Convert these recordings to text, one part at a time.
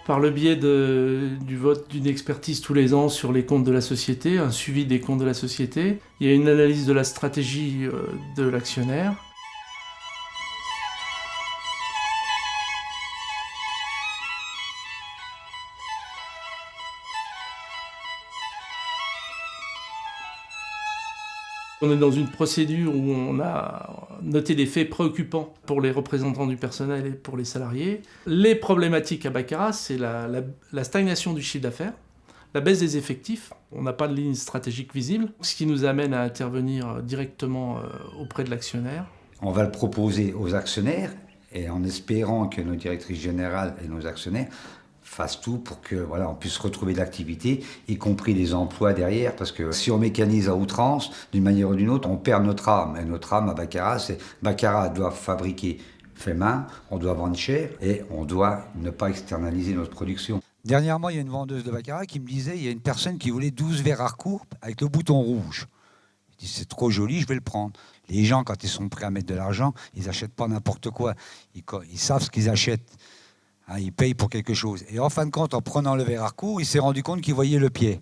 par le biais du vote d'une expertise tous les ans sur les comptes de la société, un suivi des comptes de la société. Il y a une analyse de la stratégie de l'actionnaire. On est dans une procédure où on a noté des faits préoccupants pour les représentants du personnel et pour les salariés. Les problématiques à Baccarat, c'est la stagnation du chiffre d'affaires, la baisse des effectifs. On n'a pas de ligne stratégique visible, ce qui nous amène à intervenir directement auprès de l'actionnaire. On va le proposer aux actionnaires et en espérant que nos directrices générales et nos actionnaires fasse tout pour que voilà, on puisse retrouver de l'activité, y compris des emplois derrière, parce que si on mécanise à outrance, d'une manière ou d'une autre, on perd notre âme. Et notre âme à Baccarat, c'est Baccarat doit fabriquer fait main, on doit vendre cher et on doit ne pas externaliser notre production. Dernièrement, il y a une vendeuse de Baccarat qui me disait il y a une personne qui voulait 12 verres Harcourt avec le bouton rouge. Je dis c'est trop joli, je vais le prendre. Les gens, quand ils sont prêts à mettre de l'argent, ils n'achètent pas n'importe quoi. Ils savent ce qu'ils achètent. Il paye pour quelque chose. Et en fin de compte, en prenant le verre Harcourt, il s'est rendu compte qu'il voyait le pied.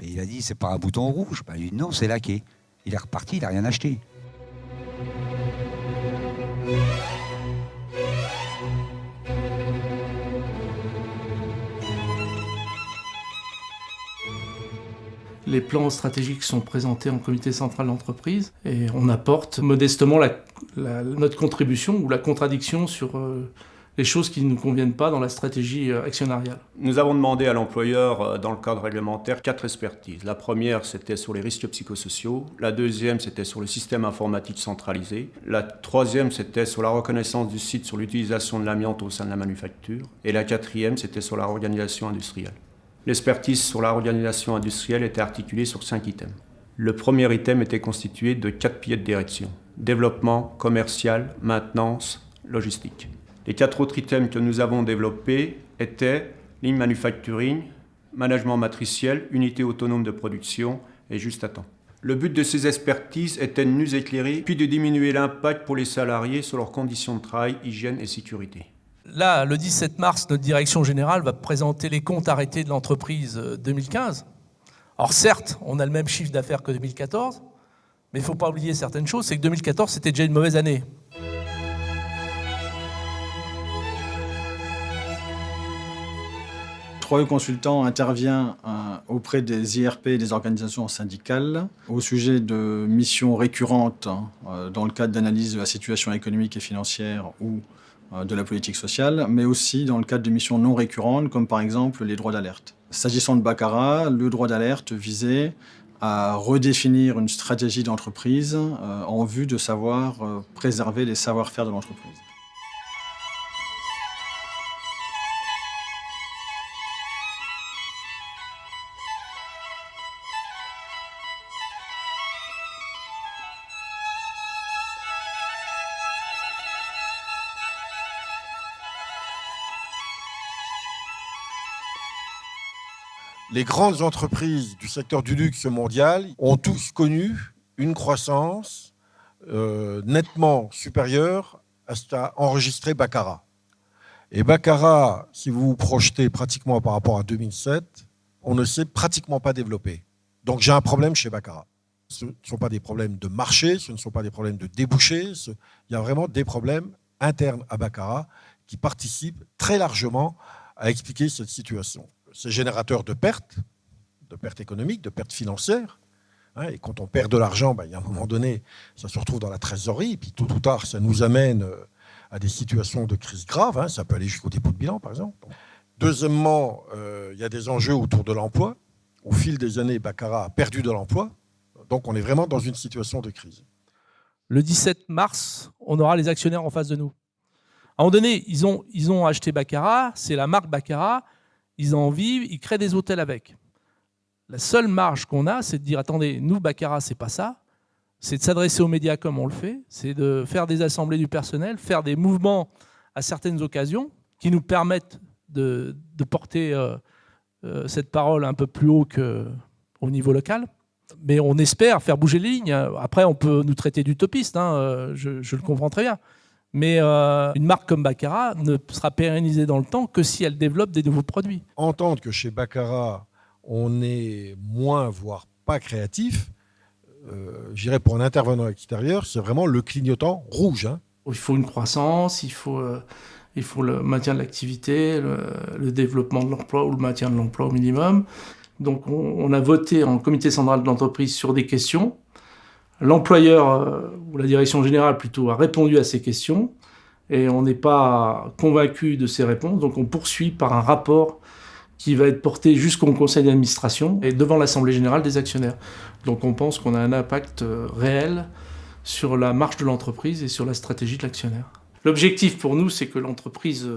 Mais il a dit, c'est pas un bouton rouge. Ben, il a dit, non, c'est laqué. Il est reparti, il n'a rien acheté. Les plans stratégiques sont présentés en comité central d'entreprise et on apporte modestement notre contribution ou la contradiction sur les choses qui ne nous conviennent pas dans la stratégie actionnariale. Nous avons demandé à l'employeur, dans le cadre réglementaire, 4 expertises. La première, c'était sur les risques psychosociaux. La deuxième, c'était sur le système informatique centralisé. La troisième, c'était sur la reconnaissance du site sur l'utilisation de l'amiante au sein de la manufacture. Et la quatrième, c'était sur la organisation industrielle. L'expertise sur la organisation industrielle était articulée sur 5 items. Le premier item était constitué de 4 piliers de direction. Développement, commercial, maintenance, logistique. Les 4 autres items que nous avons développés étaient ligne manufacturing, management matriciel, unité autonome de production et juste à temps. Le but de ces expertises était de nous éclairer, puis de diminuer l'impact pour les salariés sur leurs conditions de travail, hygiène et sécurité. Là, le 17 mars, notre direction générale va présenter les comptes arrêtés de l'entreprise 2015. Alors certes, on a le même chiffre d'affaires que 2014, mais il ne faut pas oublier certaines choses, c'est que 2014, c'était déjà une mauvaise année. Troyeux Consultant intervient auprès des IRP et des organisations syndicales au sujet de missions récurrentes dans le cadre d'analyse de la situation économique et financière ou de la politique sociale, mais aussi dans le cadre de missions non récurrentes, comme par exemple les droits d'alerte. S'agissant de Baccarat, le droit d'alerte visait à redéfinir une stratégie d'entreprise en vue de savoir préserver les savoir-faire de l'entreprise. Les grandes entreprises du secteur du luxe mondial ont tous connu une croissance nettement supérieure à ce qu'a enregistré Baccarat. Et Baccarat, si vous vous projetez pratiquement par rapport à 2007, on ne s'est pratiquement pas développé. Donc j'ai un problème chez Baccarat. Ce ne sont pas des problèmes de marché, ce ne sont pas des problèmes de débouchés, il y a vraiment des problèmes internes à Baccarat qui participent très largement à expliquer cette situation. C'est générateur de pertes économiques, de pertes financières. Et quand on perd de l'argent, il y a un moment donné, ça se retrouve dans la trésorerie. Et puis tôt ou tard, ça nous amène à des situations de crise grave. Ça peut aller jusqu'au dépôt de bilan, par exemple. Deuxièmement, il y a des enjeux autour de l'emploi. Au fil des années, Baccarat a perdu de l'emploi. Donc on est vraiment dans une situation de crise. Le 17 mars, on aura les actionnaires en face de nous. À un moment donné, ils ont acheté Baccarat, c'est la marque Baccarat. Ils en vivent, ils créent des hôtels avec. La seule marge qu'on a, c'est de dire, attendez, nous, Baccarat, c'est pas ça. C'est de s'adresser aux médias comme on le fait. C'est de faire des assemblées du personnel, faire des mouvements à certaines occasions qui nous permettent de porter cette parole un peu plus haut qu'au niveau local. Mais on espère faire bouger les lignes. Après, on peut nous traiter d'utopistes, je le comprends très bien. Mais une marque comme Baccarat ne sera pérennisée dans le temps que si elle développe des nouveaux produits. Entendre que chez Baccarat, on est moins, voire pas créatif, je dirais pour un intervenant extérieur, c'est vraiment le clignotant rouge. Hein. Il faut une croissance, il faut le maintien de l'activité, le développement de l'emploi ou le maintien de l'emploi au minimum. Donc on a voté en comité central de l'entreprise sur des questions. L'employeur, ou la direction générale plutôt, a répondu à ces questions et on n'est pas convaincu de ces réponses. Donc on poursuit par un rapport qui va être porté jusqu'au conseil d'administration et devant l'assemblée générale des actionnaires. Donc on pense qu'on a un impact réel sur la marche de l'entreprise et sur la stratégie de l'actionnaire. L'objectif pour nous, c'est que l'entreprise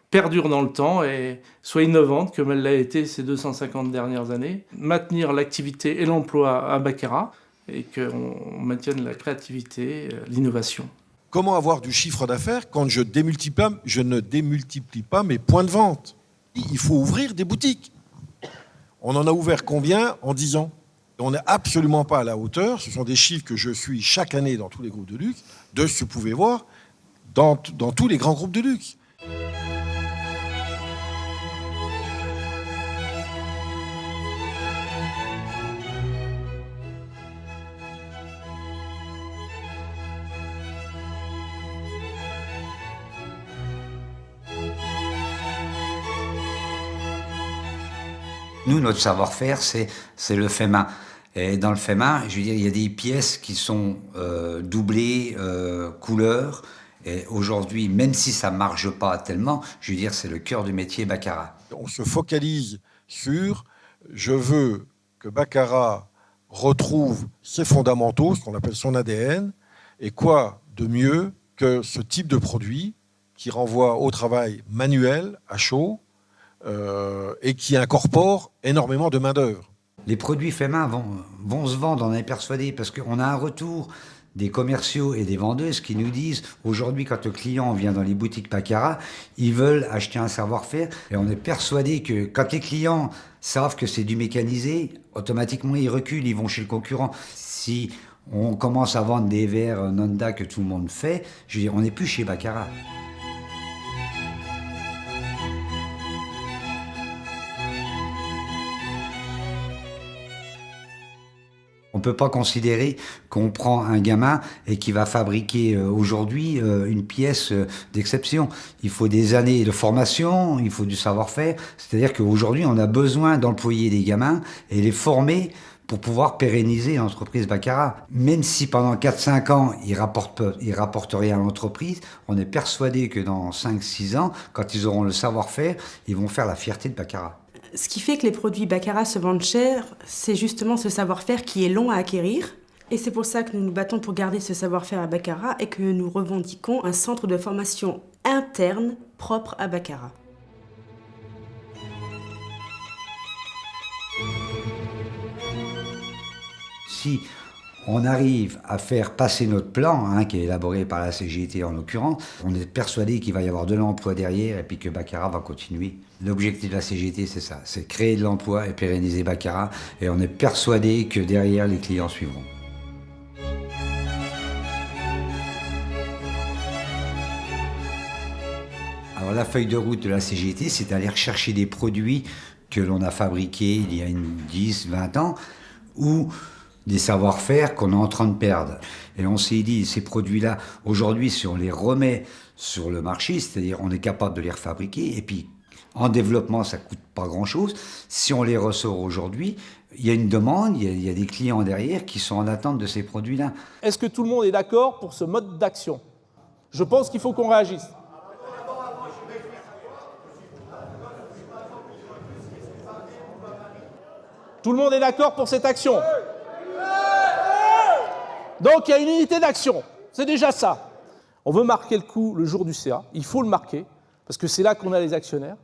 perdure dans le temps et soit innovante comme elle l'a été ces 250 dernières années, maintenir l'activité et l'emploi à Baccarat, et qu'on maintienne la créativité, l'innovation. Comment avoir du chiffre d'affaires quand je ne démultiplie pas mes points de vente? Il faut ouvrir des boutiques. On en a ouvert combien en 10 ans? On n'est absolument pas à la hauteur. Ce sont des chiffres que je suis chaque année dans tous les groupes de luxe, de ce que vous pouvez voir dans tous les grands groupes de luxe. Nous, notre savoir-faire, c'est le fait main. Et dans le fait main, je veux dire, il y a des pièces qui sont doublées, couleurs. Et aujourd'hui, même si ça ne marche pas tellement, je veux dire, c'est le cœur du métier Baccarat. On se focalise sur « je veux que Baccarat retrouve ses fondamentaux, ce qu'on appelle son ADN, et quoi de mieux que ce type de produit qui renvoie au travail manuel, à chaud, et qui incorpore énormément de main-d'œuvre. » Les produits faits main vont se vendre, on est persuadé, parce qu'on a un retour des commerciaux et des vendeuses qui nous disent, aujourd'hui, quand le client vient dans les boutiques Baccarat, ils veulent acheter un savoir-faire. Et on est persuadé que quand les clients savent que c'est du mécanisé, automatiquement, ils reculent, ils vont chez le concurrent. Si on commence à vendre des verres Nonda que tout le monde fait, je veux dire, on n'est plus chez Baccarat. On ne peut pas considérer qu'on prend un gamin et qu'il va fabriquer aujourd'hui une pièce d'exception. Il faut des années de formation, il faut du savoir-faire. C'est-à-dire qu'aujourd'hui, on a besoin d'employer des gamins et les former pour pouvoir pérenniser l'entreprise Baccarat. Même si pendant 4-5 ans, ils rapportent rien à l'entreprise, on est persuadé que dans 5-6 ans, quand ils auront le savoir-faire, ils vont faire la fierté de Baccarat. Ce qui fait que les produits Baccarat se vendent cher, c'est justement ce savoir-faire qui est long à acquérir. Et c'est pour ça que nous nous battons pour garder ce savoir-faire à Baccarat et que nous revendiquons un centre de formation interne propre à Baccarat. Si on arrive à faire passer notre plan, qui est élaboré par la CGT en l'occurrence, on est persuadé qu'il va y avoir de l'emploi derrière et puis que Baccarat va continuer. L'objectif de la CGT, c'est ça, c'est créer de l'emploi et pérenniser Baccarat. Et on est persuadé que derrière, les clients suivront. Alors la feuille de route de la CGT, c'est d'aller rechercher des produits que l'on a fabriqués il y a 10-20 ans, ou des savoir-faire qu'on est en train de perdre. Et on s'est dit, ces produits-là, aujourd'hui, si on les remet sur le marché, c'est-à-dire on est capable de les refabriquer, et puis en développement, ça ne coûte pas grand-chose. Si on les ressort aujourd'hui, il y a une demande, il y a des clients derrière qui sont en attente de ces produits-là. Est-ce que tout le monde est d'accord pour ce mode d'action? Je pense qu'il faut qu'on réagisse. Tout le monde est d'accord pour cette action? Donc il y a une unité d'action, c'est déjà ça. On veut marquer le coup le jour du CA, il faut le marquer, parce que c'est là qu'on a les actionnaires.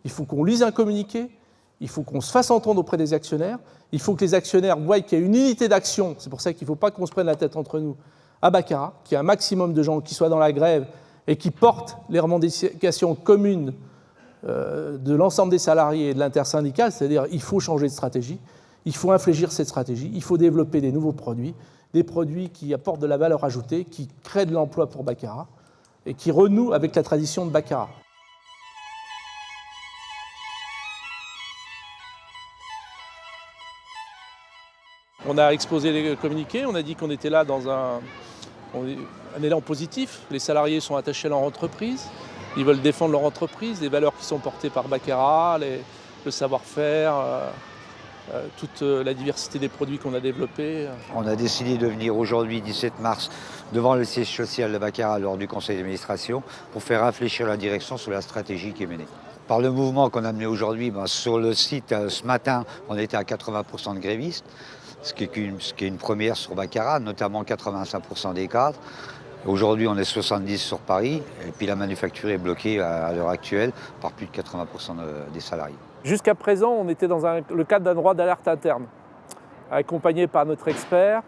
Il faut qu'on lise un communiqué, il faut qu'on se fasse entendre auprès des actionnaires, il faut que les actionnaires voient qu'il y a une unité d'action, c'est pour ça qu'il ne faut pas qu'on se prenne la tête entre nous, à Baccarat, qu'il y a un maximum de gens qui soient dans la grève et qui portent les revendications communes de l'ensemble des salariés et de l'intersyndicale, c'est-à-dire il faut changer de stratégie, il faut infléchir cette stratégie, il faut développer des nouveaux produits, des produits qui apportent de la valeur ajoutée, qui créent de l'emploi pour Baccarat. et qui renoue avec la tradition de baccarat. On a exposé les communiqués, on a dit qu'on était là dans un élan positif. Les salariés sont attachés à leur entreprise, ils veulent défendre leur entreprise, les valeurs qui sont portées par Baccarat, le savoir-faire, toute la diversité des produits qu'on a développés. On a décidé de venir aujourd'hui, 17 mars, devant le siège social de Baccarat lors du conseil d'administration pour faire réfléchir la direction sur la stratégie qui est menée. Par le mouvement qu'on a mené aujourd'hui, sur le site, ce matin, on était à 80% de grévistes. Ce qui est une première sur Baccarat, notamment 85% des cadres. Aujourd'hui, on est 70 sur Paris, et puis la manufacture est bloquée à l'heure actuelle par plus de 80% des salariés. Jusqu'à présent, on était dans le cadre d'un droit d'alerte interne, accompagné par notre expert.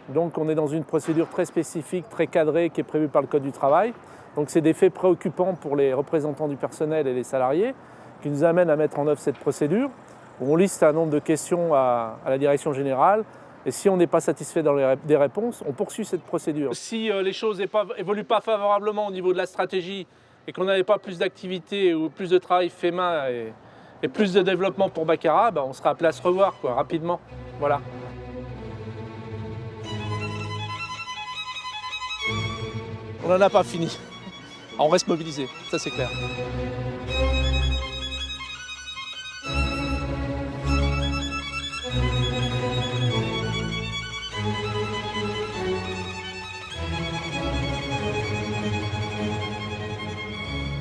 Donc on est dans une procédure très spécifique, très cadrée, qui est prévue par le Code du travail. Donc c'est des faits préoccupants pour les représentants du personnel et les salariés, qui nous amènent à mettre en œuvre cette procédure. On liste un nombre de questions à la direction générale et si on n'est pas satisfait des réponses, on poursuit cette procédure. Si les choses évoluent pas favorablement au niveau de la stratégie et qu'on n'avait pas plus d'activité ou plus de travail fait main et plus de développement pour Baccarat, on sera appelé à se revoir rapidement. Voilà. On n'en a pas fini. On reste mobilisé, ça c'est clair.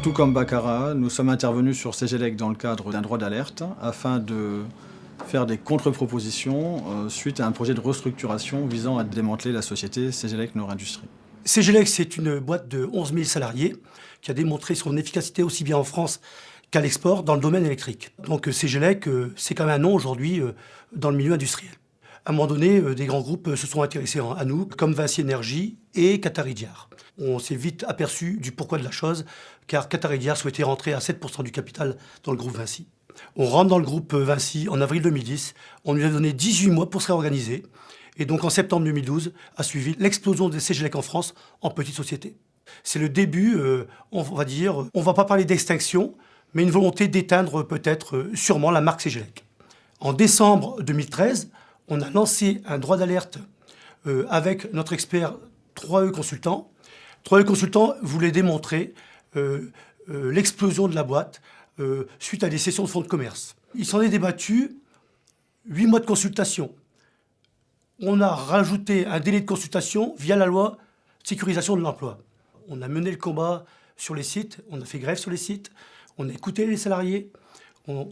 Tout comme Baccarat, nous sommes intervenus sur Cegelec dans le cadre d'un droit d'alerte afin de faire des contre-propositions suite à un projet de restructuration visant à démanteler la société Cegelec Nord Industrie. Cegelec, c'est une boîte de 11 000 salariés qui a démontré son efficacité aussi bien en France qu'à l'export dans le domaine électrique. Donc Cegelec, c'est quand même un nom aujourd'hui dans le milieu industriel. À un moment donné, des grands groupes se sont intéressés à nous, comme Vinci Énergie et Qatari-Diar. On s'est vite aperçu du pourquoi de la chose, car Qatari-Diar souhaitait rentrer à 7% du capital dans le groupe Vinci. On rentre dans le groupe Vinci en avril 2010. On lui a donné 18 mois pour se réorganiser. Et donc en septembre 2012 a suivi l'explosion des Cegelec en France en petite société. C'est le début, on va dire, on ne va pas parler d'extinction, mais une volonté d'éteindre peut-être sûrement la marque Cegelec. En décembre 2013, on a lancé un droit d'alerte avec notre expert 3E Consultants. 3E Consultants voulait démontrer l'explosion de la boîte suite à des sessions de fonds de commerce. Il s'en est débattu 8 mois de consultation. On a rajouté un délai de consultation via la loi de sécurisation de l'emploi. On a mené le combat sur les sites, on a fait grève sur les sites, on a écouté les salariés, on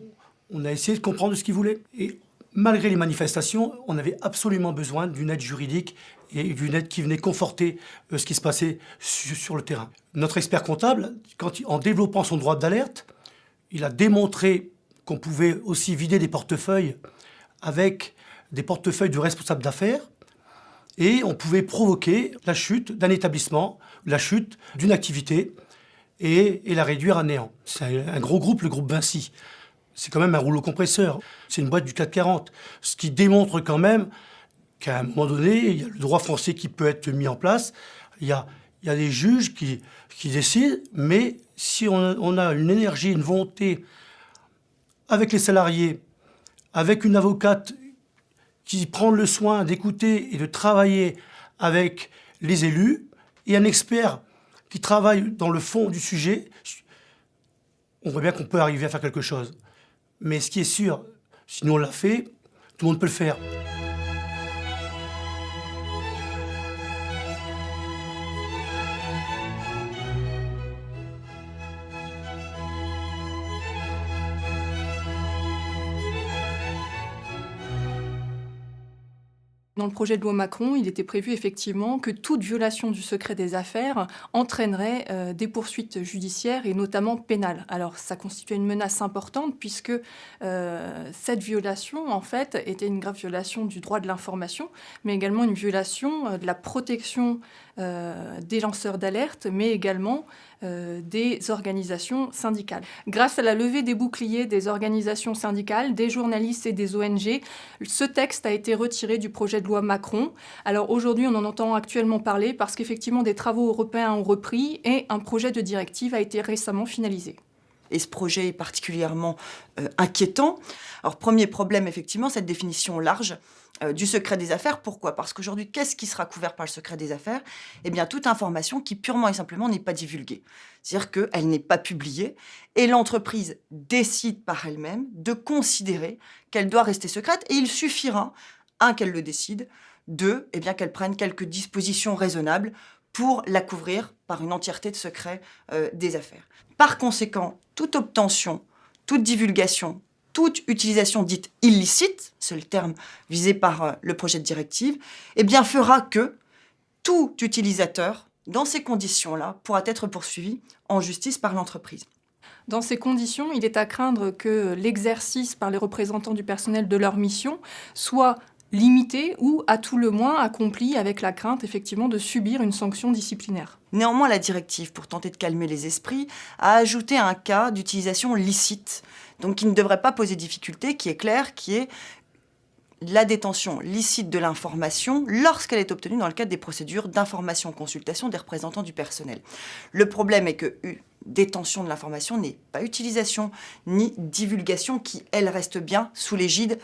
a essayé de comprendre ce qu'ils voulaient. Et malgré les manifestations, on avait absolument besoin d'une aide juridique et d'une aide qui venait conforter ce qui se passait sur le terrain. Notre expert comptable, en développant son droit d'alerte, il a démontré qu'on pouvait aussi vider des portefeuilles avec des portefeuilles de responsables d'affaires et on pouvait provoquer la chute d'un établissement, la chute d'une activité et la réduire à néant. C'est un gros groupe, le groupe Vinci. C'est quand même un rouleau compresseur. C'est une boîte du CAC 40. Ce qui démontre quand même qu'à un moment donné, il y a le droit français qui peut être mis en place. Il y a des juges qui décident, mais si on a une énergie, une volonté avec les salariés, avec une avocate qui prend le soin d'écouter et de travailler avec les élus, et un expert qui travaille dans le fond du sujet, on voit bien qu'on peut arriver à faire quelque chose. Mais ce qui est sûr, si nous on l'a fait, tout le monde peut le faire. Dans le projet de loi Macron, il était prévu effectivement que toute violation du secret des affaires entraînerait des poursuites judiciaires et notamment pénales. Alors ça constituait une menace importante puisque cette violation en fait était une grave violation du droit de l'information, mais également une violation de la protection des lanceurs d'alerte, mais également des organisations syndicales. Grâce à la levée des boucliers des organisations syndicales, des journalistes et des ONG, ce texte a été retiré du projet de loi Macron. Alors aujourd'hui, on en entend actuellement parler parce qu'effectivement des travaux européens ont repris et un projet de directive a été récemment finalisé. Et ce projet est particulièrement inquiétant. Alors, premier problème, effectivement, cette définition large du secret des affaires. Pourquoi ? Parce qu'aujourd'hui, qu'est-ce qui sera couvert par le secret des affaires ? Eh bien, toute information qui, purement et simplement, n'est pas divulguée. C'est-à-dire qu'elle n'est pas publiée et l'entreprise décide par elle-même de considérer qu'elle doit rester secrète. Et il suffira, qu'elle le décide, qu'elle prenne quelques dispositions raisonnables pour la couvrir par une entièreté de secret des affaires. Par conséquent, toute obtention, toute divulgation, toute utilisation dite illicite, c'est le terme visé par le projet de directive, fera que tout utilisateur, dans ces conditions-là, pourra être poursuivi en justice par l'entreprise. Dans ces conditions, il est à craindre que l'exercice par les représentants du personnel de leur mission soit limité ou, à tout le moins, accompli avec la crainte, effectivement, de subir une sanction disciplinaire. Néanmoins, la directive, pour tenter de calmer les esprits, a ajouté un cas d'utilisation licite, donc qui ne devrait pas poser difficulté, qui est clair, qui est la détention licite de l'information lorsqu'elle est obtenue dans le cadre des procédures d'information-consultation des représentants du personnel. Le problème est que détention de l'information n'est pas utilisation ni divulgation qui, elle, reste bien sous l'égide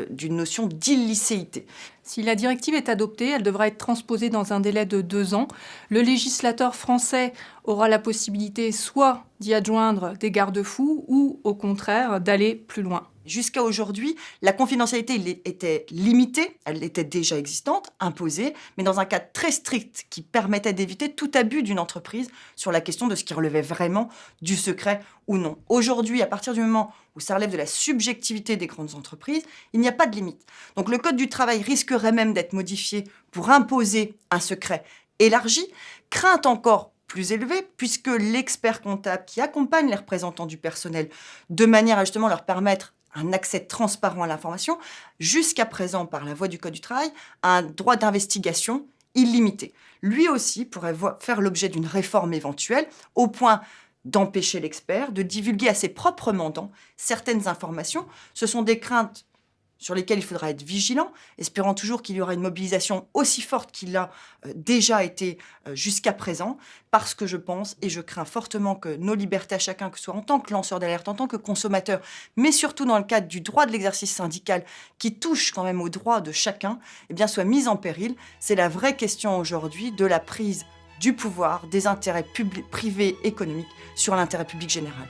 d'une notion d'illicéité. Si la directive est adoptée, elle devra être transposée dans un délai de 2 ans. Le législateur français aura la possibilité soit d'y adjoindre des garde-fous ou, au contraire, d'aller plus loin. Jusqu'à aujourd'hui, la confidentialité était limitée, elle était déjà existante, imposée, mais dans un cadre très strict qui permettait d'éviter tout abus d'une entreprise sur la question de ce qui relevait vraiment du secret ou non. Aujourd'hui, à partir du moment où ça relève de la subjectivité des grandes entreprises, il n'y a pas de limite. Donc le Code du travail risquerait même d'être modifié pour imposer un secret élargi, crainte encore plus élevée, puisque l'expert comptable qui accompagne les représentants du personnel de manière à justement leur permettre un accès transparent à l'information, jusqu'à présent, par la voie du Code du travail, un droit d'investigation illimité. Lui aussi pourrait faire l'objet d'une réforme éventuelle, au point d'empêcher l'expert de divulguer à ses propres mandants certaines informations. Ce sont des craintes sur lesquelles il faudra être vigilant, espérant toujours qu'il y aura une mobilisation aussi forte qu'il a déjà été jusqu'à présent, parce que je pense et je crains fortement que nos libertés à chacun, que ce soit en tant que lanceur d'alerte, en tant que consommateur, mais surtout dans le cadre du droit de l'exercice syndical, qui touche quand même aux droits de chacun, soient mises en péril. C'est la vraie question aujourd'hui de la prise du pouvoir des intérêts privés économiques sur l'intérêt public général.